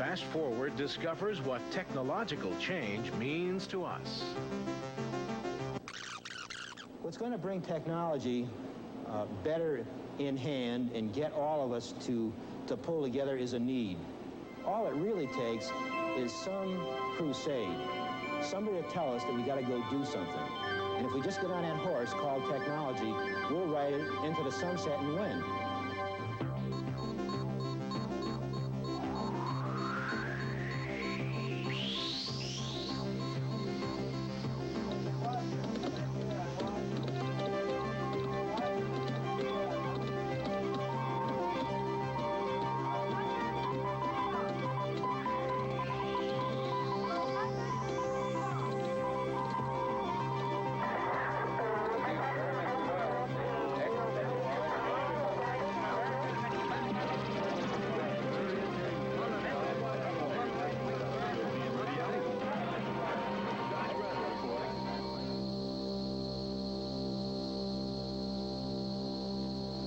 Fast Forward discovers what technological change means to us. What's going to bring technology better in hand and get all of us to pull together is a need. All it really takes is some crusade, somebody to tell us that we got to go do something. And if we just get on that horse called technology, we'll ride it into the sunset and win.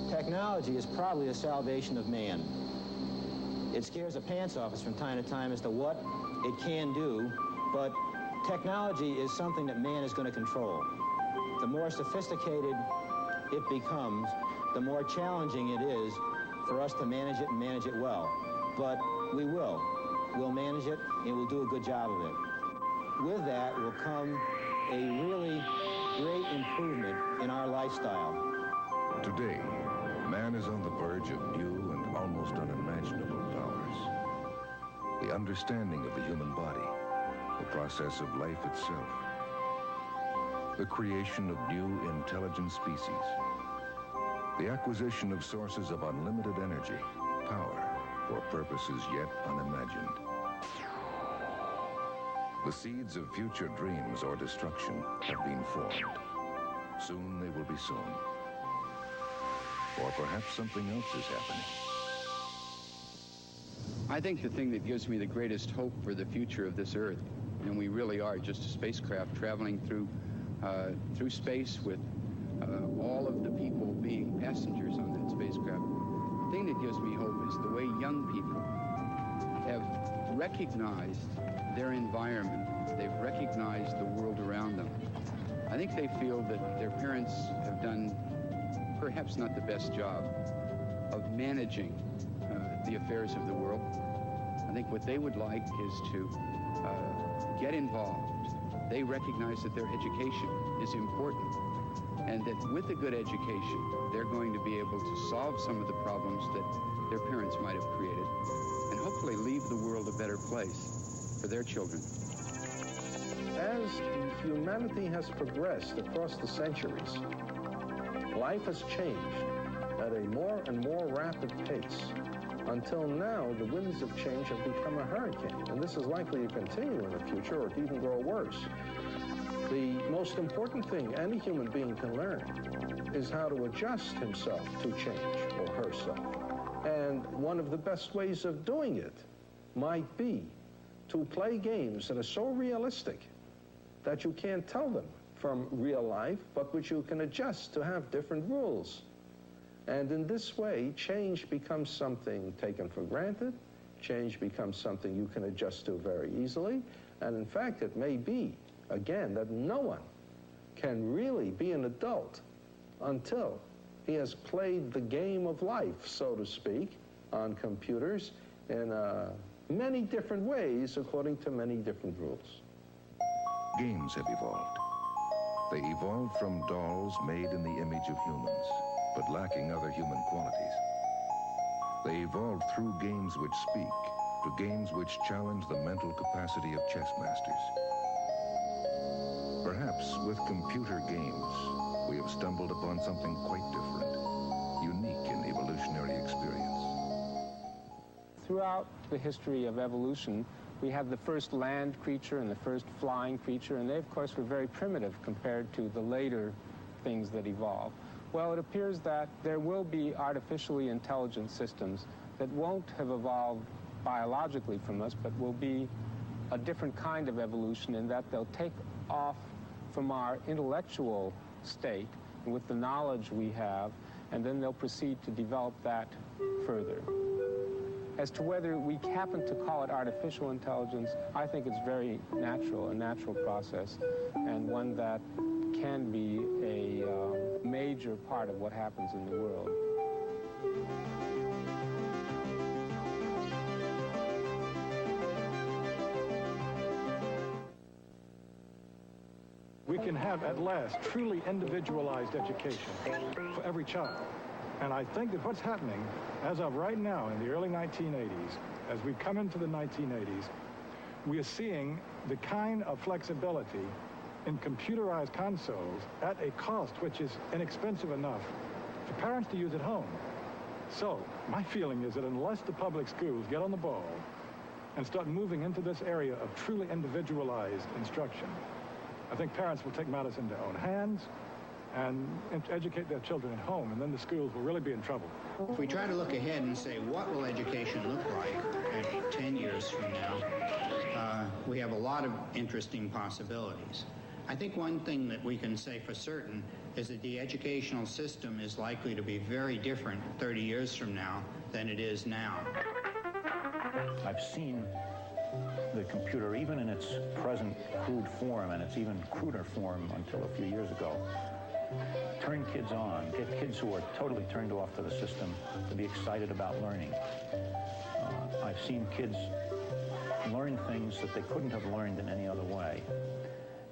Technology is probably the salvation of man. It scares the pants off us from time to time as to what it can do, but technology is something that man is going to control. The more sophisticated it becomes, the more challenging it is for us to manage it and manage it well. But we will. We'll manage it and we'll do a good job of it. With that will come a really great improvement in our lifestyle. Today, man is on the verge of new and almost unimaginable powers. The understanding of the human body, the process of life itself, the creation of new intelligent species, the acquisition of sources of unlimited energy, power, for purposes yet unimagined. The seeds of future dreams or destruction have been formed. Soon they will be sown. Or perhaps something else is happening. I think the thing that gives me the greatest hope for the future of this Earth, and we really are just a spacecraft traveling through space with all of the people being passengers on that spacecraft. The thing that gives me hope is the way young people have recognized their environment. They've recognized the world around them. I think they feel that their parents have done perhaps not the best job of managing the affairs of the world. I think what they would like is to get involved. They recognize that their education is important and that with a good education, they're going to be able to solve some of the problems that their parents might have created and hopefully leave the world a better place for their children. As humanity has progressed across the centuries, life has changed at a more and more rapid pace until now the winds of change have become a hurricane, and this is likely to continue in the future or to even grow worse. The most important thing any human being can learn is how to adjust himself to change or herself. And one of the best ways of doing it might be to play games that are so realistic that you can't tell them from real life, but which you can adjust to have different rules. And in this way, change becomes something taken for granted. Change becomes something you can adjust to very easily. And in fact, it may be, again, that no one can really be an adult until he has played the game of life, so to speak, on computers in many different ways according to many different rules. Games have evolved. They evolved from dolls made in the image of humans, but lacking other human qualities. They evolved through games which speak, to games which challenge the mental capacity of chess masters. Perhaps with computer games, we have stumbled upon something quite different, unique in evolutionary experience. Throughout the history of evolution, we have the first land creature and the first flying creature, and they, of course, were very primitive compared to the later things that evolved. Well, it appears that there will be artificially intelligent systems that won't have evolved biologically from us, but will be a different kind of evolution in that they'll take off from our intellectual state with the knowledge we have, and then they'll proceed to develop that further. As to whether we happen to call it artificial intelligence, I think it's very natural, a natural process, and one that can be a major part of what happens in the world. We can have, at last, truly individualized education for every child. And I think that what's happening, as of right now, in the early 1980s, as we come into the 1980s, we are seeing the kind of flexibility in computerized consoles at a cost which is inexpensive enough for parents to use at home. So, my feeling is that unless the public schools get on the ball and start moving into this area of truly individualized instruction, I think parents will take matters in their own hands and educate their children at home, and then the schools will really be in trouble. If we try to look ahead and say, what will education look like at 10 years from now, we have a lot of interesting possibilities. I think one thing that we can say for certain is that the educational system is likely to be very different 30 years from now than it is now. I've seen the computer, even in its present crude form, and its even cruder form until a few years ago, turn kids on, get kids who are totally turned off to the system to be excited about learning. I've seen kids learn things that they couldn't have learned in any other way.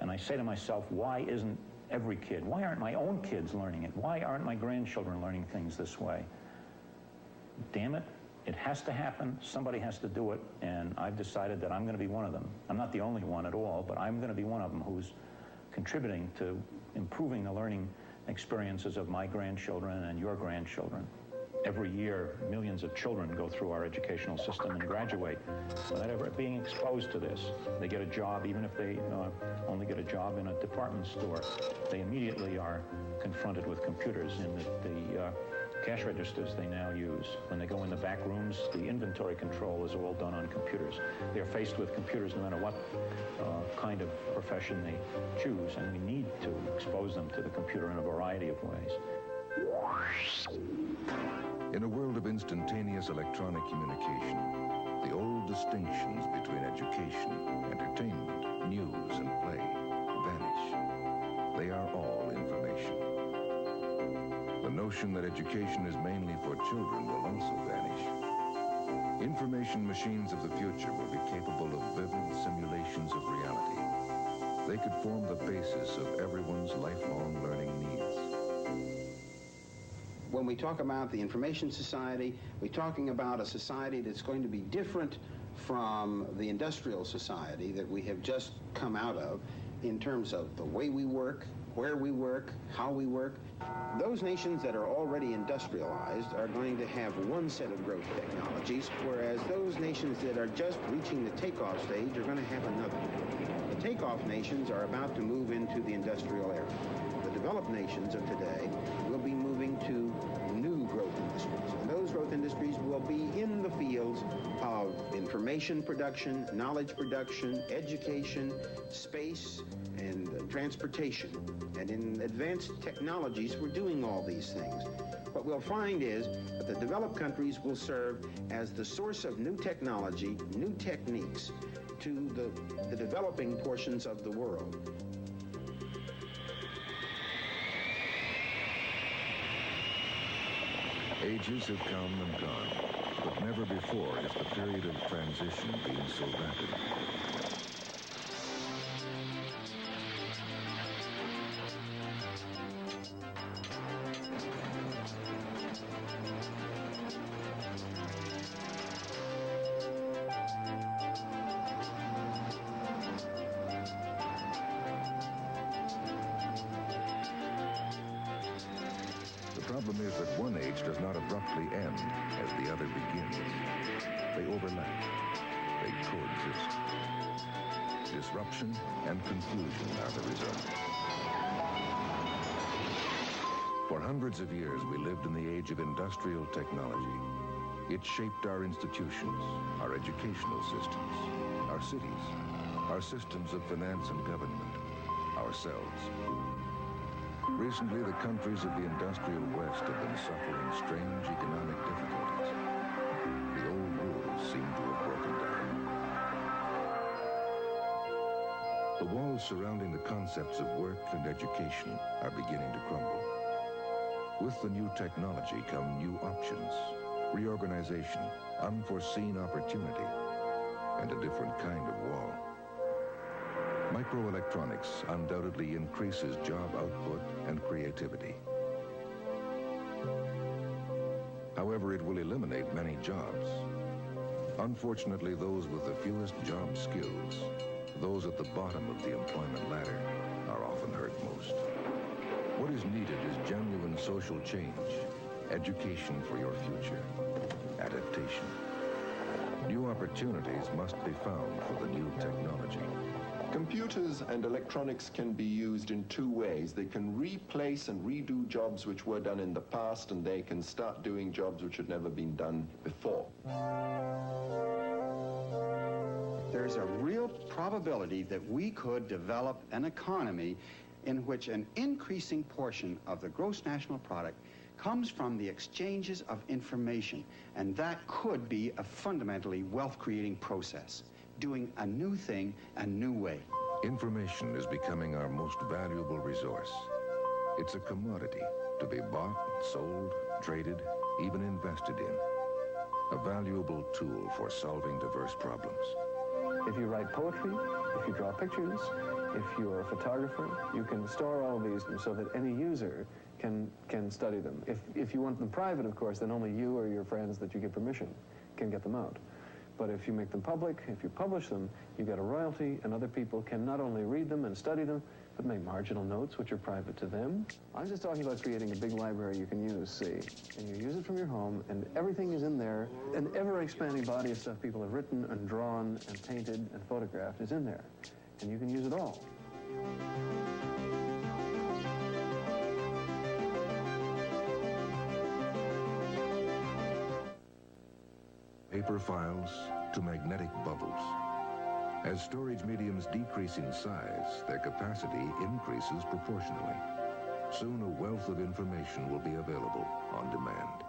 And I say to myself, why isn't every kid, why aren't my own kids learning it? Why aren't my grandchildren learning things this way? Damn it, it has to happen. Somebody has to do it, and I've decided that I'm going to be one of them. I'm not the only one at all, but I'm going to be one of them who's contributing to improving the learning experiences of my grandchildren and your grandchildren. Every year, millions of children go through our educational system and graduate without ever being exposed to this. They get a job, even if they only get a job in a department store. They immediately are confronted with computers in the cash registers they now use. When they go in the back rooms, the inventory control is all done on computers. They're faced with computers no matter what kind of profession they choose, and we need to expose them to the computer in a variety of ways. In a world of instantaneous electronic communication, the old distinctions between education, entertainment, news, and play vanish. They are all information. The notion that education is mainly for children will also vanish. Information machines of the future will be capable of vivid simulations of reality. They could form the basis of everyone's lifelong learning needs. When we talk about the information society, we're talking about a society that's going to be different from the industrial society that we have just come out of in terms of the way we work, where we work, how we work. Those nations that are already industrialized are going to have one set of growth technologies, whereas those nations that are just reaching the takeoff stage are going to have another. The takeoff nations are about to move into the industrial era. The developed nations of today will be moving to new growth industries. And those growth industries will be in the fields of information production, knowledge production, education, space, and transportation. And in advanced technologies, we're doing all these things. What we'll find is that the developed countries will serve as the source of new technology, new techniques to the developing portions of the world. Ages have come and gone, but never before has the period of transition been so rapid. The problem is that one age does not abruptly end as the other begins. They overlap. They coexist. Disruption and confusion are the result. For hundreds of years, we lived in the age of industrial technology. It shaped our institutions, our educational systems, our cities, our systems of finance and government, ourselves. Recently, the countries of the industrial West have been suffering strange economic difficulties. The old rules seem to have broken down. The walls surrounding the concepts of work and education are beginning to crumble. With the new technology come new options, reorganization, unforeseen opportunity, and a different kind of wall. Microelectronics undoubtedly increases job output and creativity. However, it will eliminate many jobs. Unfortunately, those with the fewest job skills, those at the bottom of the employment ladder, are often hurt most. What is needed is genuine social change, education for your future, adaptation. New opportunities must be found for the new technology. Computers and electronics can be used in two ways. They can replace and redo jobs which were done in the past, and they can start doing jobs which had never been done before. There's a real probability that we could develop an economy in which an increasing portion of the gross national product comes from the exchanges of information, and that could be a fundamentally wealth-creating process, doing a new thing a new way. Information is becoming our most valuable resource. It's a commodity to be bought, sold, traded, even invested in. A valuable tool for solving diverse problems. If you write poetry, if you draw pictures, if you're a photographer, you can store all of these so that any user can study them. If you want them private, of course, then only you or your friends that you give permission can get them out. But if you make them public, if you publish them, you get a royalty, and other people can not only read them and study them, but make marginal notes which are private to them. I'm just talking about creating a big library you can use, see, and you use it from your home, and everything is in there. An ever-expanding body of stuff people have written and drawn and painted and photographed is in there, and you can use it all. Paper files to magnetic bubbles. As storage mediums decrease in size, their capacity increases proportionally. Soon a wealth of information will be available on demand.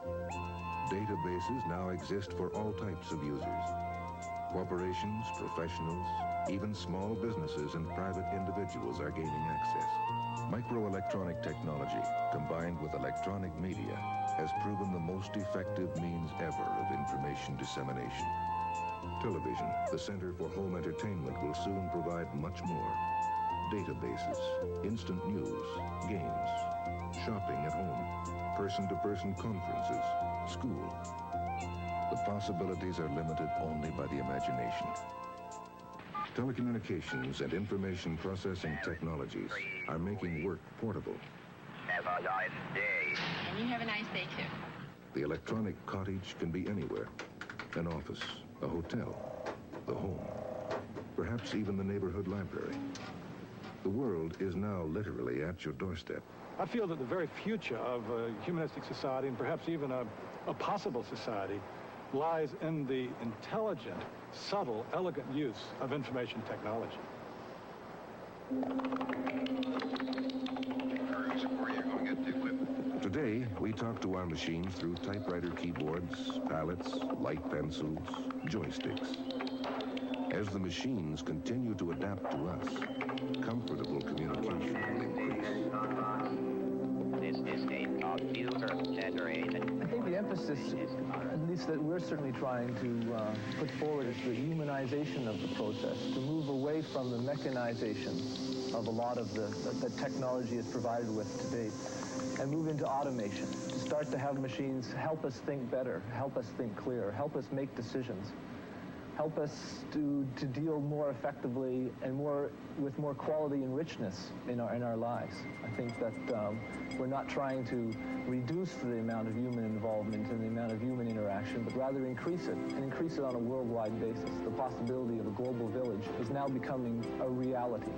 Databases now exist for all types of users. Corporations, professionals, even small businesses and private individuals are gaining access. Microelectronic technology, combined with electronic media, has proven the most effective means ever of information dissemination. Television, the center for home entertainment, will soon provide much more. Databases, instant news, games, shopping at home, person-to-person conferences, school. The possibilities are limited only by the imagination. Telecommunications and information processing technologies are making work portable. Have a nice day. And you have a nice day, too. The electronic cottage can be anywhere. An office, a hotel, the home, perhaps even the neighborhood library. The world is now literally at your doorstep. I feel that the very future of a humanistic society, and perhaps even a possible society, lies in the intelligent, subtle, elegant use of information technology. Today, we talk to our machines through typewriter keyboards, palettes, light pencils, joysticks. As the machines continue to adapt to us, comfortable communication will increase. This is a computer-generated. I think the emphasis, at least that we're certainly trying to put forward, is the humanization of the process, to move away from the mechanization of a lot of the technology is provided with to date, and move into automation, to start to have machines help us think better, help us think clearer, help us make decisions, help us to deal more effectively and with more quality and richness in our lives. I think that we're not trying to reduce the amount of human involvement and the amount of human interaction, but rather increase it, and increase it on a worldwide basis. The possibility of a global village is now becoming a reality.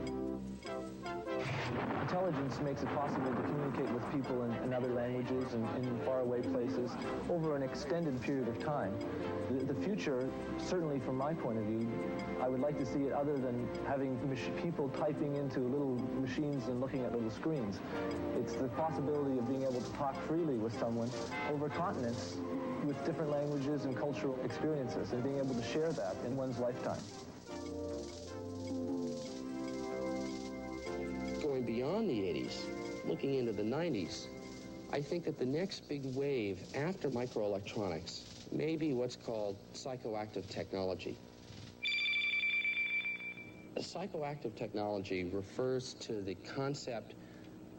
Intelligence makes it possible to communicate with people in other languages and in faraway places over an extended period of time. The future, certainly from my point of view, I would like to see it other than having people typing into little machines and looking at little screens. It's the possibility of being able to talk freely with someone over continents with different languages and cultural experiences, and being able to share that in one's lifetime. Going beyond the 80s, looking into the 90s, I think that the next big wave after microelectronics may be what's called psychoactive technology. Psychoactive technology refers to the concept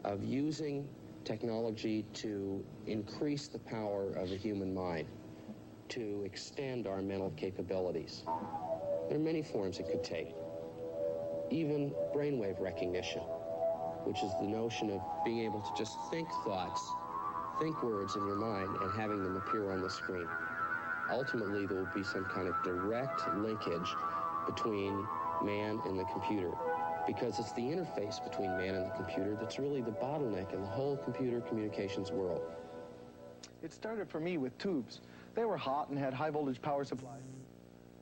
of using technology to increase the power of the human mind, to extend our mental capabilities. There are many forms it could take. Even brainwave recognition, which is the notion of being able to just think thoughts, think words in your mind, and having them appear on the screen. Ultimately, there will be some kind of direct linkage between man and the computer, because it's the interface between man and the computer that's really the bottleneck in the whole computer communications world. It started for me with tubes. They were hot and had high voltage power supplies,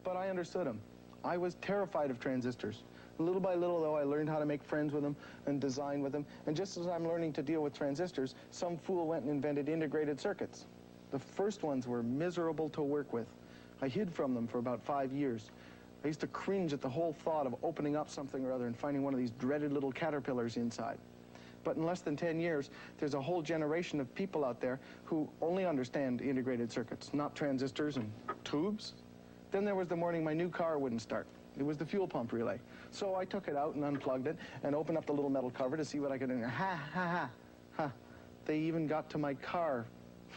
but I understood them. I was terrified of transistors. Little by little, though, I learned how to make friends with them and design with them, and just as I'm learning to deal with transistors, some fool went and invented integrated circuits. The first ones were miserable to work with. I hid from them for about 5 years. I used to cringe at the whole thought of opening up something or other and finding one of these dreaded little caterpillars inside. But in less than 10 years, there's a whole generation of people out there who only understand integrated circuits, not transistors and tubes. Then there was the morning my new car wouldn't start. It was the fuel pump relay. So I took it out and unplugged it and opened up the little metal cover to see what I could do. Ha, ha, ha, ha. They even got to my car.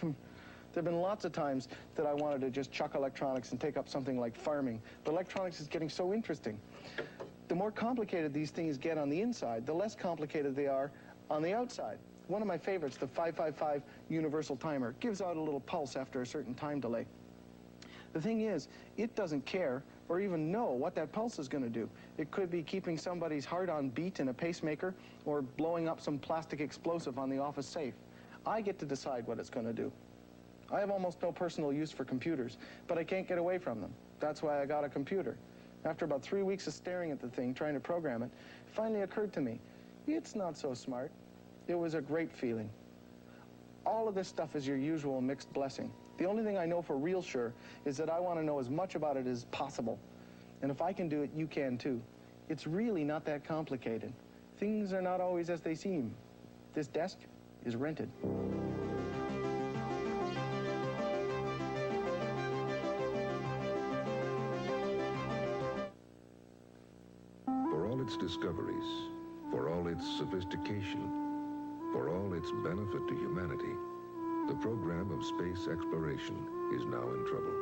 There have been lots of times that I wanted to just chuck electronics and take up something like farming. But electronics is getting so interesting. The more complicated these things get on the inside, the less complicated they are on the outside. One of my favorites, the 555 universal timer, gives out a little pulse after a certain time delay. The thing is, it doesn't care or even know what that pulse is going to do. It could be keeping somebody's heart on beat in a pacemaker or blowing up some plastic explosive on the office safe. I get to decide what it's going to do. I have almost no personal use for computers, but I can't get away from them. That's why I got a computer. After about 3 weeks of staring at the thing, trying to program it, it finally occurred to me, it's not so smart. It was a great feeling. All of this stuff is your usual mixed blessing. The only thing I know for real sure is that I want to know as much about it as possible. And if I can do it, you can too. It's really not that complicated. Things are not always as they seem. This desk is rented. For all its discoveries, for all its sophistication, for all its benefit to humanity, the program of space exploration is now in trouble.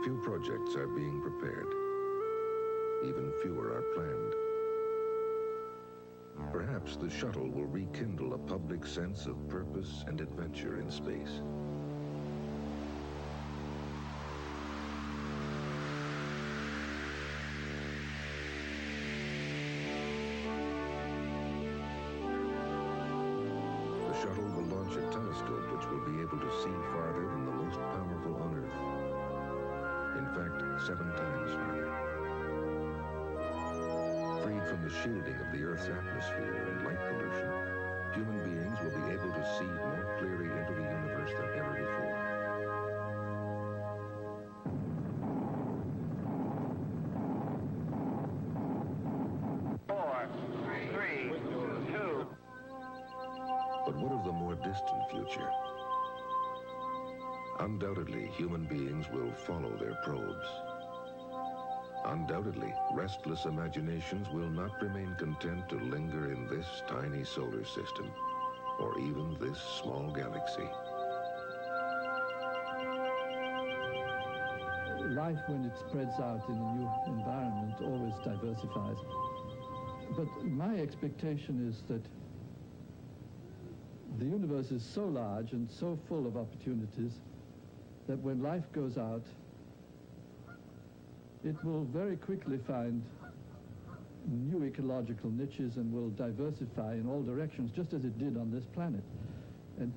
Few projects are being prepared. Even fewer are planned. Perhaps the shuttle will rekindle a public sense of purpose and adventure in space. The shuttle will launch a telescope which will be able to see farther than the most powerful on Earth. In fact, 7 times farther. Freed from the shielding of the Earth's atmosphere and light pollution, human beings will be able to see more clearly into the universe than ever before. But what of the more distant future? Undoubtedly, human beings will follow their probes. Undoubtedly, restless imaginations will not remain content to linger in this tiny solar system, or even this small galaxy. Life, when it spreads out in a new environment, always diversifies. But my expectation is that the universe is so large and so full of opportunities that when life goes out, it will very quickly find new ecological niches and will diversify in all directions, just as it did on this planet. And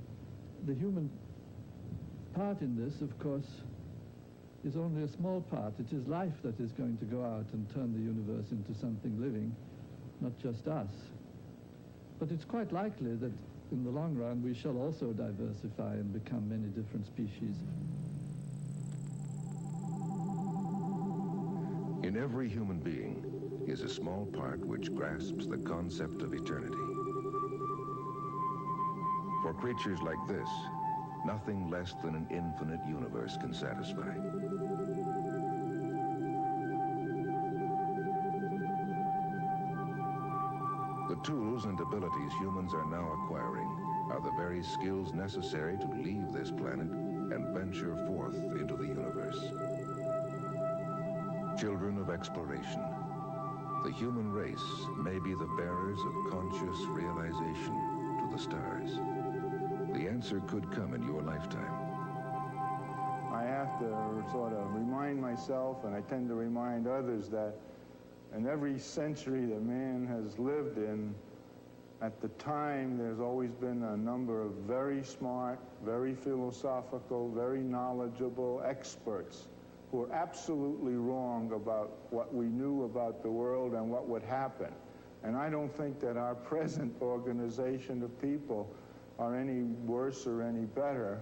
the human part in this, of course, is only a small part. It is life that is going to go out and turn the universe into something living, not just us. But it's quite likely that in the long run, we shall also diversify and become many different species. In every human being is a small part which grasps the concept of eternity. For creatures like this, nothing less than an infinite universe can satisfy. The tools and abilities humans are now acquiring are the very skills necessary to leave this planet and venture forth into the universe. Children of exploration, the human race may be the bearers of conscious realization to the stars. The answer could come in your lifetime. I have to sort of remind myself, and I tend to remind others, that in every century that man has lived in, at the time, there's always been a number of very smart, very philosophical, very knowledgeable experts who are absolutely wrong about what we knew about the world and what would happen. And I don't think that our present organization of people are any worse or any better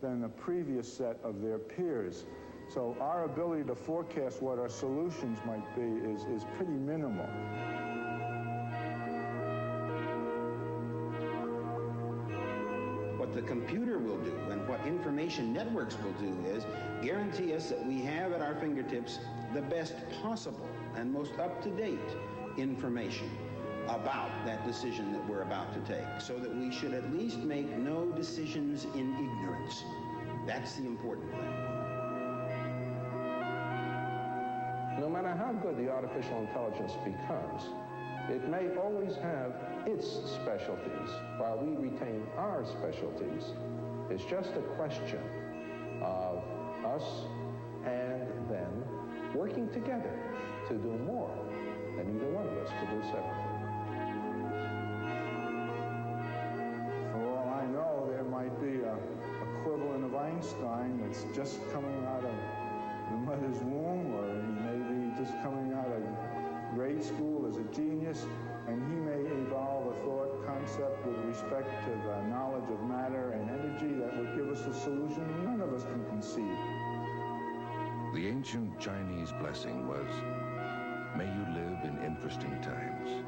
than the previous set of their peers. So our ability to forecast what our solutions might be is pretty minimal. What the computer will do and what information networks will do is guarantee us that we have at our fingertips the best possible and most up-to-date information about that decision that we're about to take, so that we should at least make no decisions in ignorance. That's the important thing. No matter how good the artificial intelligence becomes, it may always have its specialties, while we retain our specialties. It's just a question of us and them working together to do more than either one of us could do separately. For all I know, there might be an equivalent of Einstein that's just coming out of the mother's womb, or he may be just coming out of grade school as a genius, and he may evolve a thought concept with respect to the knowledge of matter and energy that would give us a solution none of us can conceive. The ancient Chinese blessing was, "May you live in interesting times."